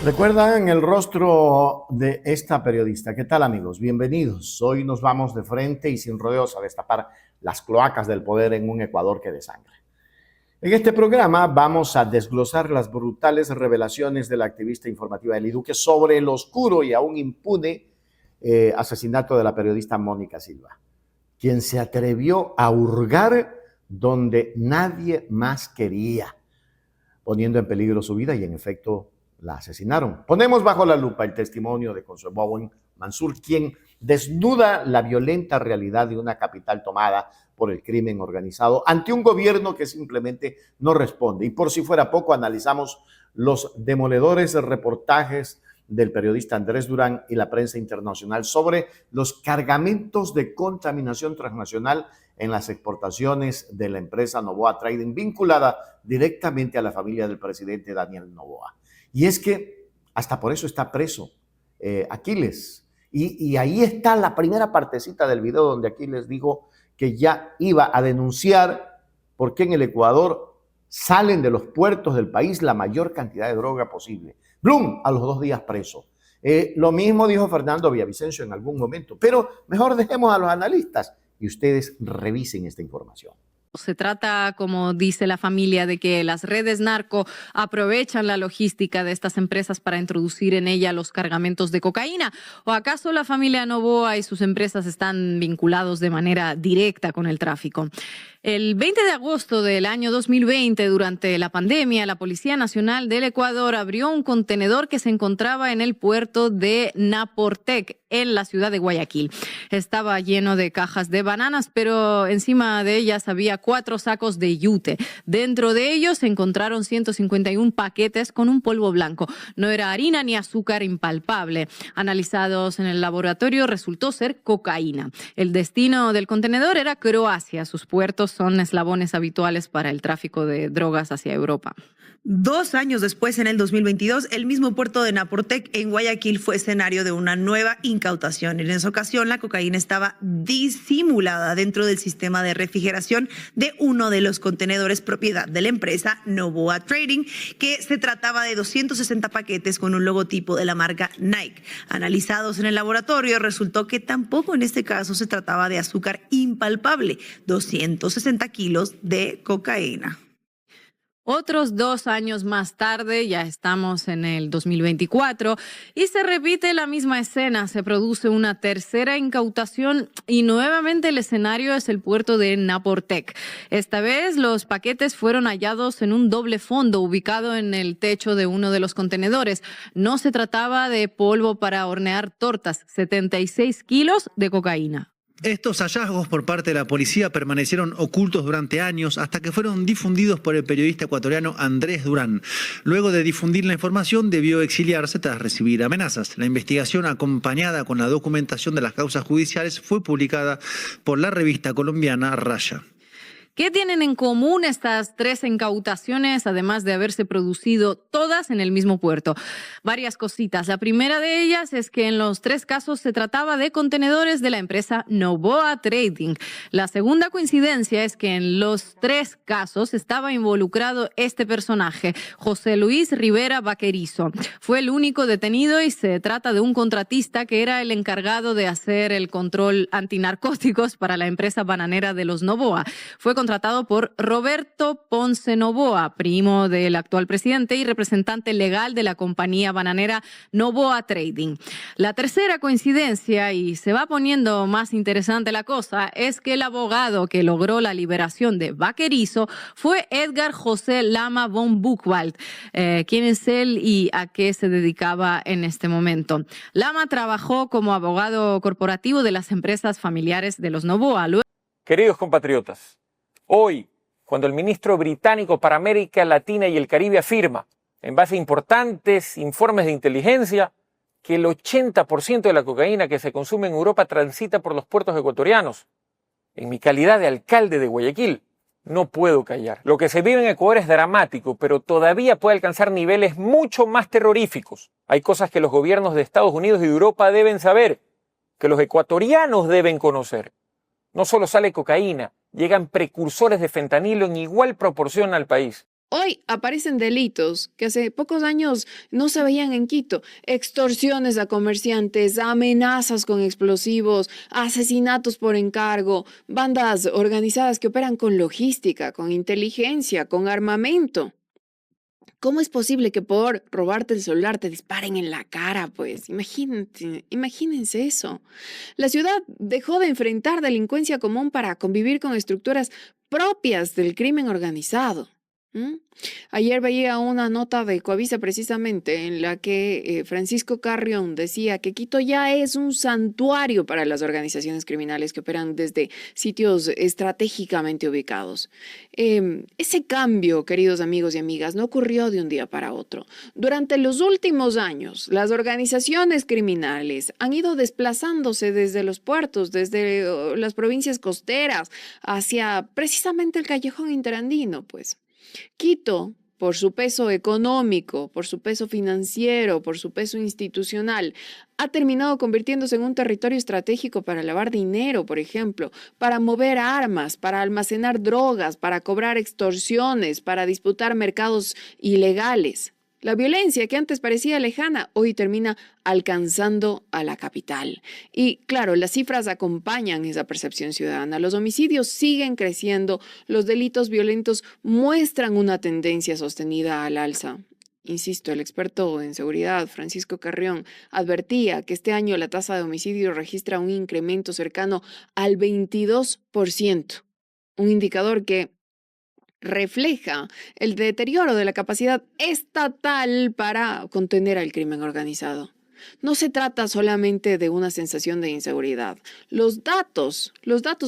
¿Recuerdan el rostro de esta periodista? ¿Qué tal, amigos? Bienvenidos. Hoy nos vamos de frente y sin rodeos a destapar las cloacas del poder en un Ecuador que desangra. En este programa vamos a desglosar las brutales revelaciones de la activista informativa Eli Duque sobre el oscuro y aún impune asesinato de la periodista Mónica Silva, quien se atrevió a hurgar donde nadie más quería, poniendo en peligro su vida y en efecto la asesinaron. Ponemos bajo la lupa el testimonio de Consuelo Bowen Mansur, quien desnuda la violenta realidad de una capital tomada por el crimen organizado ante un gobierno que simplemente no responde. Y por si fuera poco, analizamos los demoledores reportajes del periodista Andrés Durán y la prensa internacional sobre los cargamentos de contaminación transnacional en las exportaciones de la empresa Noboa Trading, vinculada directamente a la familia del presidente Daniel Noboa. Y es que hasta por eso está preso Aquiles. Y ahí está la primera partecita del video donde Aquiles dijo que ya iba a denunciar por qué en el Ecuador salen de los puertos del país la mayor cantidad de droga posible. Blum, a los 2 días preso. Lo mismo dijo Fernando Villavicencio en algún momento, pero mejor dejemos a los analistas y ustedes revisen esta información. Se trata, como dice la familia, de que las redes narco aprovechan la logística de estas empresas para introducir en ella los cargamentos de cocaína. ¿O acaso la familia Noboa y sus empresas están vinculados de manera directa con el tráfico? El 20 de agosto del año 2020, durante la pandemia, la Policía Nacional del Ecuador abrió un contenedor que se encontraba en el puerto de Naportec, en la ciudad de Guayaquil. Estaba lleno de cajas de bananas, pero encima de ellas había 4 sacos de yute. Dentro de ellos se encontraron 151 paquetes con un polvo blanco. No era harina ni azúcar impalpable. Analizados en el laboratorio, resultó ser cocaína. El destino del contenedor era Croacia. Sus puertos son eslabones habituales para el tráfico de drogas hacia Europa. 2 años después, en el 2022, el mismo puerto de Naportec en Guayaquil fue escenario de una nueva incautación. En esa ocasión, la cocaína estaba disimulada dentro del sistema de refrigeración de uno de los contenedores propiedad de la empresa Noboa Trading, que se trataba de 260 paquetes con un logotipo de la marca Nike. Analizados en el laboratorio, resultó que tampoco en este caso se trataba de azúcar impalpable, 260 kilos de cocaína. Otros 2 años más tarde, ya estamos en el 2024, y se repite la misma escena. Se produce una tercera incautación y nuevamente el escenario es el puerto de Naportec. Esta vez los paquetes fueron hallados en un doble fondo ubicado en el techo de uno de los contenedores. No se trataba de polvo para hornear tortas, 76 kilos de cocaína. Estos hallazgos por parte de la policía permanecieron ocultos durante años hasta que fueron difundidos por el periodista ecuatoriano Andrés Durán. Luego de difundir la información, debió exiliarse tras recibir amenazas. La investigación, acompañada con la documentación de las causas judiciales, fue publicada por la revista colombiana Raya. ¿Qué tienen en común estas 3 incautaciones, además de haberse producido todas en el mismo puerto? Varias cositas. La primera de ellas es que en los 3 casos se trataba de contenedores de la empresa Noboa Trading. La segunda coincidencia es que en los 3 casos estaba involucrado este personaje, José Luis Rivera Vaquerizo. Fue el único detenido y se trata de un contratista que era el encargado de hacer el control antinarcóticos para la empresa bananera de los Noboa. Fue contratado por Roberto Ponce Noboa, primo del actual presidente y representante legal de la compañía bananera Noboa Trading. La tercera coincidencia, y se va poniendo más interesante la cosa, es que el abogado que logró la liberación de Vaquerizo fue Edgar José Lama von Buchwald. ¿Quién es él y a qué se dedicaba en este momento? Lama trabajó como abogado corporativo de las empresas familiares de los Noboa. Queridos compatriotas, hoy, cuando el ministro británico para América Latina y el Caribe afirma, en base a importantes informes de inteligencia, que el 80% de la cocaína que se consume en Europa transita por los puertos ecuatorianos, en mi calidad de alcalde de Guayaquil, no puedo callar. Lo que se vive en Ecuador es dramático, pero todavía puede alcanzar niveles mucho más terroríficos. Hay cosas que los gobiernos de Estados Unidos y de Europa deben saber, que los ecuatorianos deben conocer. No solo sale cocaína, llegan precursores de fentanilo en igual proporción al país. Hoy aparecen delitos que hace pocos años no se veían en Quito. Extorsiones a comerciantes, amenazas con explosivos, asesinatos por encargo, bandas organizadas que operan con logística, con inteligencia, con armamento. ¿Cómo es posible que por robarte el celular te disparen en la cara? Pues imagínense eso. La ciudad dejó de enfrentar delincuencia común para convivir con estructuras propias del crimen organizado. Ayer veía una nota de Coavisa precisamente en la que Francisco Carrión decía que Quito ya es un santuario para las organizaciones criminales que operan desde sitios estratégicamente ubicados. Ese cambio, queridos amigos y amigas, no ocurrió de un día para otro. Durante los últimos años, las organizaciones criminales han ido desplazándose desde los puertos, desde las provincias costeras, hacia precisamente el callejón interandino, pues. Quito, por su peso económico, por su peso financiero, por su peso institucional, ha terminado convirtiéndose en un territorio estratégico para lavar dinero, por ejemplo, para mover armas, para almacenar drogas, para cobrar extorsiones, para disputar mercados ilegales. La violencia que antes parecía lejana, hoy termina alcanzando a la capital. Y claro, las cifras acompañan esa percepción ciudadana. Los homicidios siguen creciendo, los delitos violentos muestran una tendencia sostenida al alza. Insisto, el experto en seguridad, Francisco Carrión, advertía que este año la tasa de homicidio registra un incremento cercano al 22%, un indicador que refleja el deterioro de la capacidad estatal para contener al crimen organizado. No se trata solamente de una sensación de inseguridad. Los datos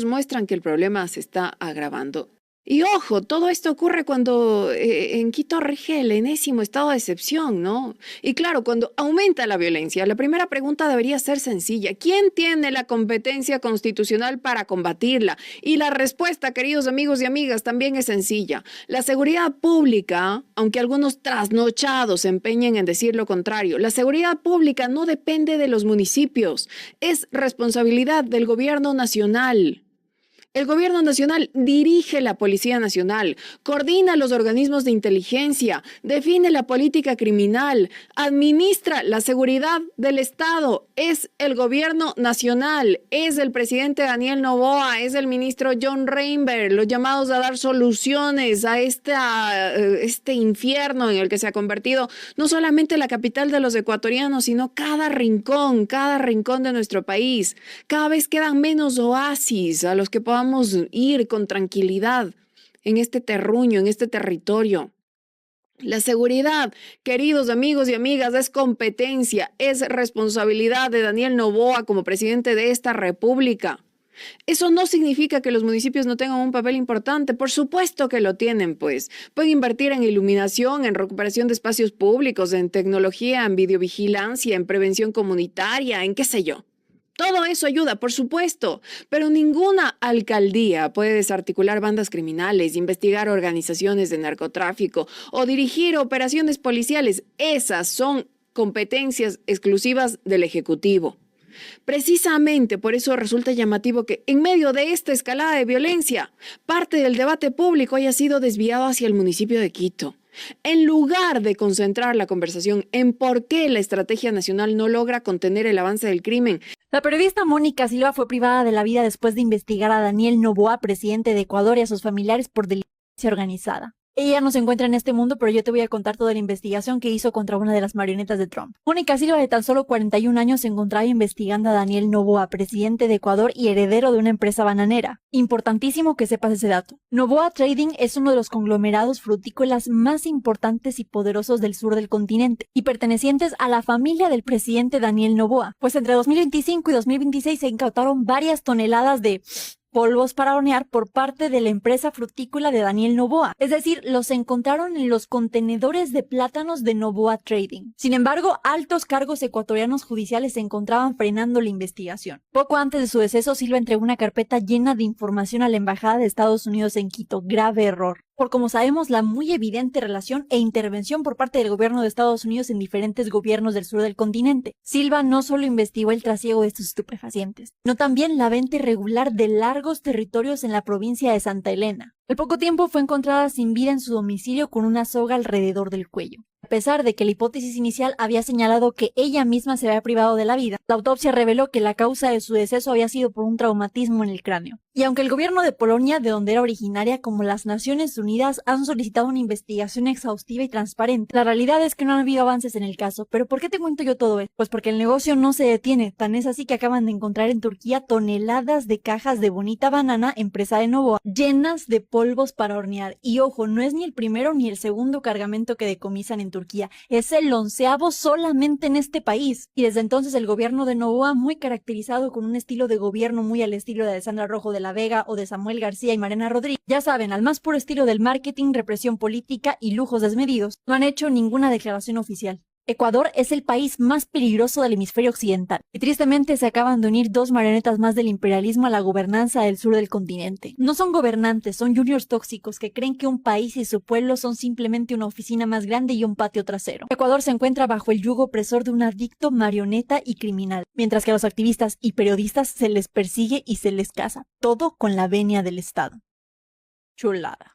muestran que el problema se está agravando. Y ojo, todo esto ocurre cuando en Quito rige el enésimo estado de excepción, ¿no? Y claro, cuando aumenta la violencia, la primera pregunta debería ser sencilla. ¿Quién tiene la competencia constitucional para combatirla? Y la respuesta, queridos amigos y amigas, también es sencilla. La seguridad pública, aunque algunos trasnochados se empeñen en decir lo contrario, la seguridad pública no depende de los municipios, es responsabilidad del gobierno nacional. El gobierno nacional dirige la Policía Nacional, coordina los organismos de inteligencia, define la política criminal, administra la seguridad del Estado. Es el gobierno nacional, es el presidente Daniel Noboa, es el ministro John Reinberg, los llamados a dar soluciones a este infierno en el que se ha convertido no solamente la capital de los ecuatorianos, sino cada rincón de nuestro país. Cada vez quedan menos oasis a los que podamos ir con tranquilidad en este terruño, en este territorio. La seguridad, queridos amigos y amigas, es competencia, es responsabilidad de Daniel Noboa como presidente de esta república. Eso no significa que los municipios no tengan un papel importante. Por supuesto que lo tienen, pues. Pueden invertir en iluminación, en recuperación de espacios públicos, en tecnología, en videovigilancia, en prevención comunitaria, en qué sé yo. Todo eso ayuda, por supuesto, pero ninguna alcaldía puede desarticular bandas criminales, investigar organizaciones de narcotráfico o dirigir operaciones policiales. Esas son competencias exclusivas del Ejecutivo. Precisamente por eso resulta llamativo que en medio de esta escalada de violencia, parte del debate público haya sido desviado hacia el municipio de Quito. En lugar de concentrar la conversación en por qué la estrategia nacional no logra contener el avance del crimen. La periodista Mónica Silva fue privada de la vida después de investigar a Daniel Noboa, presidente de Ecuador, y a sus familiares por delincuencia organizada. Ella no se encuentra en este mundo, pero yo te voy a contar toda la investigación que hizo contra una de las marionetas de Trump. Mónica Silva, de tan solo 41 años, se encontraba investigando a Daniel Noboa, presidente de Ecuador y heredero de una empresa bananera. Importantísimo que sepas ese dato. Noboa Trading es uno de los conglomerados frutícolas más importantes y poderosos del sur del continente, y pertenecientes a la familia del presidente Daniel Noboa. Pues entre 2025 y 2026 se incautaron varias toneladas de polvos para hornear por parte de la empresa frutícola de Daniel Noboa. Es decir, los encontraron en los contenedores de plátanos de Noboa Trading. Sin embargo, altos cargos ecuatorianos judiciales se encontraban frenando la investigación. Poco antes de su deceso, Silva entregó una carpeta llena de información a la Embajada de Estados Unidos en Quito. Grave error. por, como sabemos, la muy evidente relación e intervención por parte del gobierno de Estados Unidos en diferentes gobiernos del sur del continente. Silva no solo investigó el trasiego de estos estupefacientes, sino también la venta irregular de largos territorios en la provincia de Santa Elena. Al poco tiempo fue encontrada sin vida en su domicilio con una soga alrededor del cuello. A pesar de que la hipótesis inicial había señalado que ella misma se había privado de la vida, la autopsia reveló que la causa de su deceso había sido por un traumatismo en el cráneo. Y aunque el gobierno de Polonia, de donde era originaria, como las Naciones Unidas han solicitado una investigación exhaustiva y transparente, la realidad es que no han habido avances en el caso. ¿Pero por qué te cuento yo todo esto? Pues porque el negocio no se detiene, tan es así que acaban de encontrar en Turquía toneladas de cajas de Bonita Banana, empresa de Novoa, llenas de polvos para hornear. Y ojo, no es ni el primero ni el segundo cargamento que decomisan en Turquía, es el 11º solamente en este país. Y desde entonces el gobierno de Novoa, muy caracterizado con un estilo de gobierno muy al estilo de Alessandra Rojo de la Vega o de Samuel García y Mariana Rodríguez, ya saben, al más puro estilo del marketing, represión política y lujos desmedidos, no han hecho ninguna declaración oficial. Ecuador es el país más peligroso del hemisferio occidental y tristemente se acaban de unir dos marionetas más del imperialismo a la gobernanza del sur del continente. No son gobernantes, son juniors tóxicos que creen que un país y su pueblo son simplemente una oficina más grande y un patio trasero. Ecuador se encuentra bajo el yugo opresor de un adicto, marioneta y criminal, mientras que a los activistas y periodistas se les persigue y se les caza, todo con la venia del Estado. Chulada.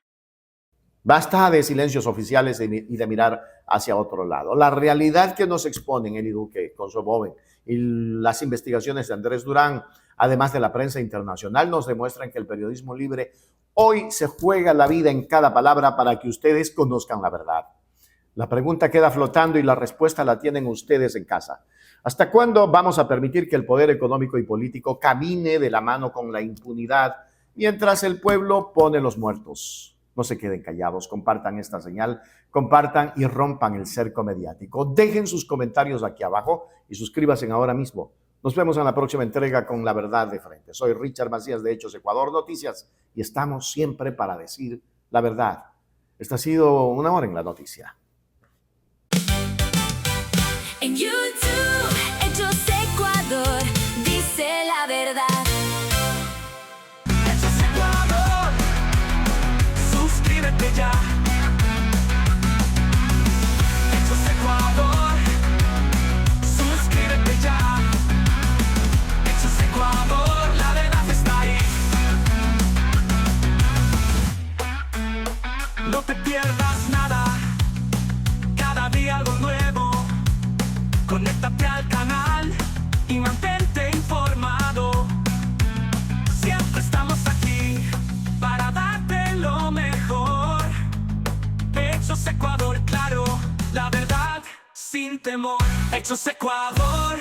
Basta de silencios oficiales y de mirar hacia otro lado. La realidad que nos exponen Eli Duque con Soboven y las investigaciones de Andrés Durán, además de la prensa internacional, nos demuestran que el periodismo libre hoy se juega la vida en cada palabra para que ustedes conozcan la verdad. La pregunta queda flotando y la respuesta la tienen ustedes en casa. ¿Hasta cuándo vamos a permitir que el poder económico y político camine de la mano con la impunidad mientras el pueblo pone los muertos? No se queden callados, compartan esta señal, compartan y rompan el cerco mediático. Dejen sus comentarios aquí abajo y suscríbanse ahora mismo. Nos vemos en la próxima entrega con La Verdad de Frente. Soy Richard Macías de Hechos Ecuador Noticias y estamos siempre para decir la verdad. Esta ha sido Una Hora en la Noticia. En YouTube, Hechos Ecuador, dice la verdad. Hechos Ecuador, suscríbete ya. Hechos Ecuador, suscríbete ya. Hechos Ecuador, la verdad está ahí. No te pierdas nada, cada día algo nuevo. Conéctate al canal y mantente informado. Siempre estamos aquí para darte lo mejor. Hechos Ecuador, claro, la verdad sin temor. Hechos Ecuador.